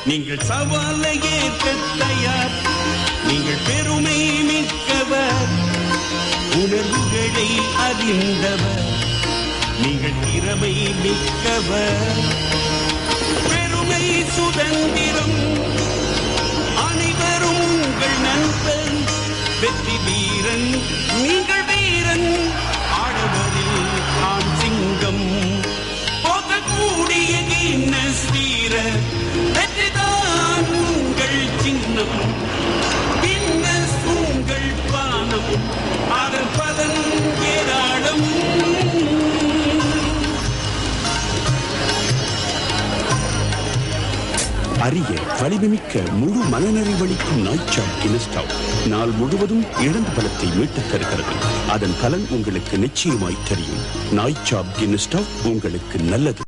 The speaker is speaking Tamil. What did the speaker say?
நீங்கள் சவாலை ஏற்க தயார். நீங்கள் பெருமை மிக்கவர், உணர்வுகளை அறிந்தவர். நீங்கள் திறமை மிக்கவர், பெருமை சுதந்திரம். அனைவரும் உங்கள் நண்பன், வெற்றி வீரன். நீங்கள் வீரன், ஆடவரில் ஆண் சிங்கம். போகக்கூடிய கின்னஸ் வீரர், வெற்றிதான் உங்கள் சின்னம். கின்னஸ் உங்கள் பானம், அதன் பலன் ஏராளம். அரிய வலிமைமிக்க முழு மனநிறைவளிக்கும் நாய்ச்சாப் கின்னஸ் ஸ்டவ் நாள் முழுவதும் இழந்த பலத்தை மீட்டுத் தருகிறது. அதன் பலன் உங்களுக்கு நிச்சயமாய் தெரியும். நாய்ச்சாப் கின்னஸ் ஸ்டவ் உங்களுக்கு நல்லது.